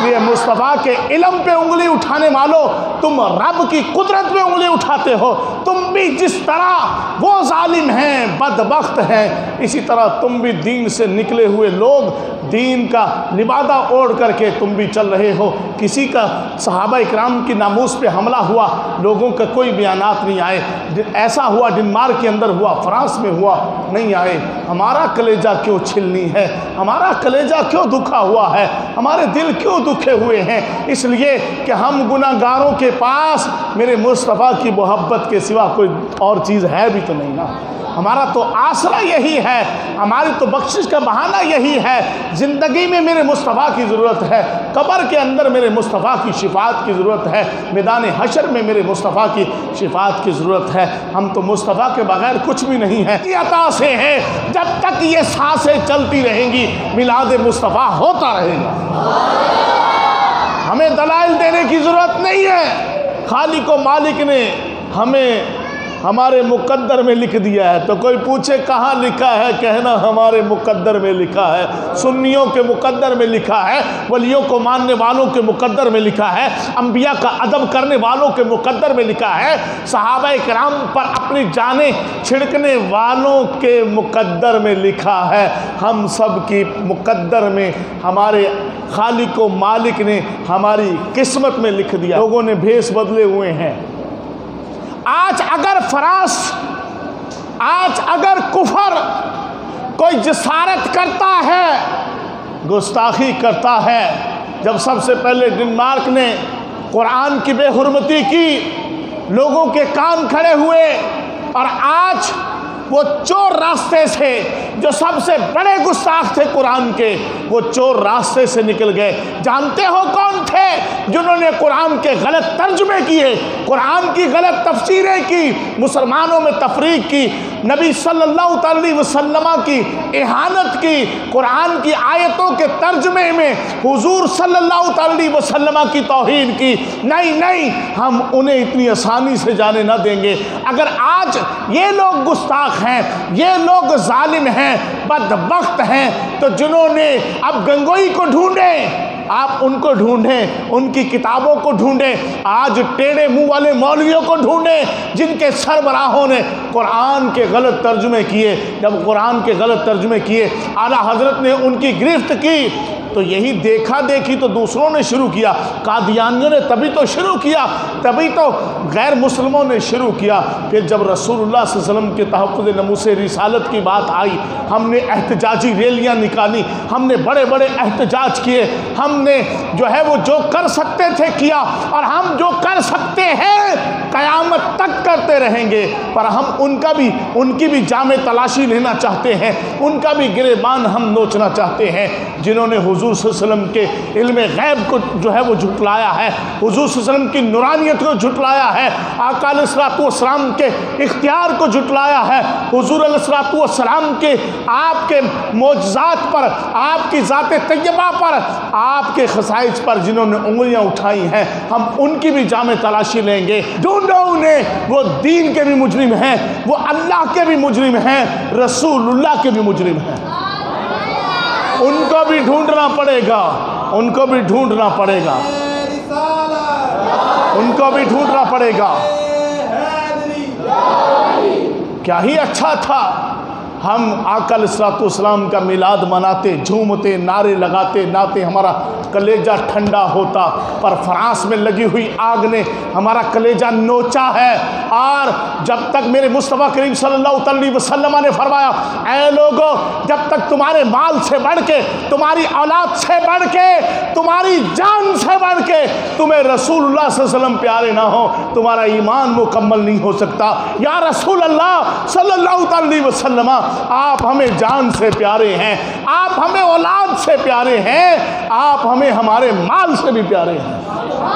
इसलिए मुस्तफ़ा के इल्म पे उंगली उठाने वालों, तुम रब की कुदरत पे उंगली उठाते हो। तुम भी जिस तरह वो जालिम हैं, बदबख्त हैं, इसी तरह तुम भी दीन से निकले हुए लोग, दीन का लिबादा ओढ़ करके तुम भी चल रहे हो। किसी का सहाबा इकराम की नामूस पे हमला हुआ, लोगों का कोई बयानात नहीं आए। ऐसा हुआ डेनमार्क के अंदर हुआ, फ्रांस में हुआ, नहीं आए। हमारा कलेजा क्यों छिलनी है? हमारा कलेजा क्यों दुखा हुआ है? हमारे दिल क्यों दुखे हुए हैं? इसलिए कि हम गुनाहगारों के पास मेरे मुस्तफ़ा की मोहब्बत के सिवा कोई और चीज़ है भी तो नहीं ना। हमारा तो आसरा यही है, हमारी तो बख्शिश का बहाना यही है। ज़िंदगी में मेरे मुस्तफ़ा की ज़रूरत है, कब्र के अंदर मेरे मुस्तफ़ा की शिफात की ज़रूरत है, मैदान हशर में मेरे मुस्तफ़ा की शिफात की ज़रूरत है। हम तो मुस्तफ़ा के बगैर कुछ भी नहीं है। ये अता से है, जब तक ये सांसें चलती रहेंगी मिलाद मुस्तफ़ा होता रहेगा। हमें दलाइल देने की ज़रूरत नहीं है। खालिक व मालिक ने हमें हमारे मुकद्दर में लिख दिया है। तो कोई पूछे कहाँ लिखा है, कहना हमारे मुकद्दर में लिखा है। सुन्नियों के मुकद्दर में लिखा है, वलियों को मानने वालों के मुकद्दर में लिखा है, अंबिया का अदब करने वालों के मुकद्दर में लिखा है, सहाबा किराम पर अपनी जानें छिड़कने वालों के मुकद्दर में लिखा है। हम सब की मुकद्दर में हमारे खालिक व मालिक ने हमारी किस्मत में लिख दिया। लोगों ने भेष बदले हुए हैं। आज अगर कुफर कोई जसारत करता है, गुस्ताखी करता है, जब सबसे पहले डेनमार्क ने कुरान की बेहुरमती की, लोगों के कान खड़े हुए, और आज वो चोर रास्ते से, जो सबसे बड़े गुस्ताख थे कुरान के, वो चोर रास्ते से निकल गए। जानते हो कौन थे? जिन्होंने कुरान के गलत तर्जुमे किए, कुरान की गलत तफसीरें की, मुसलमानों में तफरीक की, नबी सल्लल्लाहु अलैहि वसल्लम की इहानत की, कुरान की आयतों के तर्जुमे में हुजूर सल्लल्लाहु अलैहि वसल्लम की तौहीन की। नहीं, हम उन्हें इतनी आसानी से जाने न देंगे। अगर आज ये लोग गुस्ताख हैं, ये लोग जालिम हैं, बदबख्त हैं, तो जिन्होंने अब गंगोई को ढूंढे, आप उनको ढूंढें, उनकी किताबों को ढूंढें। आज टेढ़े मुंह वाले मौलवियों को ढूंढें, जिनके सरबराहों ने कुरान के गलत तर्जुमे किए। जब कुरान के गलत तर्जुमे किए, आला हजरत ने उनकी गिरफ्त की, तो यही देखा देखी तो दूसरों ने शुरू किया, कादियानियों ने तभी तो शुरू किया, तभी तो गैर मुस्लिमों ने शुरू किया। फिर जब रसूलुल्लाह सल्लल्लाहु अलैहि वसल्लम के तहफ़्फ़ुज़ नमूस रिसालत की बात आई, हमने एहतजाजी रैलियाँ निकाली, हमने बड़े बड़े एहतजाज किए, हमने जो है वो जो कर सकते थे किया, और हम जो कर सकते हैं क़यामत तक करते रहेंगे। पर हम उनकी भी जामे तलाशी लेना चाहते हैं, उनका भी गिरेबान हम नोचना चाहते हैं, जिन्होंने हुजूर सल्लल्लाहु अलैहि वसल्लम के इल्म गैब को जो है वो झुटलाया है, हुजूर सल्लल्लाहु अलैहि वसल्लम की नूरानियत को झुटलाया है, आका अलैहिस्सलातु वस्सलाम के इख्तियार को झुटलाया है, हुजूर अलैहिस्सलातु वस्सलाम के आपके मोजज़ात पर, आपकी ज़ात तय्यबा पर, आपके खसाइस पर जिन्होंने उंगलियां उठाई हैं, हम उनकी भी जामे तलाशी लेंगे। ढूंढो उन्हें, वो दीन के भी मुजरिम हैं, वो अल्लाह के भी मुजरिम हैं, रसूलुल्लाह के भी मुजरिम हैं। उनको भी ढूंढना पड़ेगा, उनको भी ढूंढना पड़ेगा, उनको भी ढूंढना पड़ेगा। क्या ही अच्छा था हम आका अलैहिस्सलातु वस्सलाम का मिलाद मनाते, झूमते, नारे लगाते, नाते, हमारा कलेजा ठंडा होता। पर फ्रांस में लगी हुई आग ने हमारा कलेजा नोचा है। और जब तक मेरे मुस्तफ़ा करीम सल्लल्लाहु अलैहि वसल्लम ने फरमाया, ऐ लोगों, जब तक तुम्हारे माल से बढ़ के, तुम्हारी औलाद से बढ़ के, तुम्हारी जान से बढ़ के तुम्हें रसूलुल्लाह सल्लल्लाहु अलैहि वसल्लम प्यारे ना हो, तुम्हारा ईमान मुकम्मल नहीं हो सकता। या रसूल अल्लाह सल्लल्लाहु अलैहि वसल्लम, आप हमें जान से प्यारे हैं, आप हमें औलाद से प्यारे हैं, आप हमें हमारे माल से भी प्यारे हैं।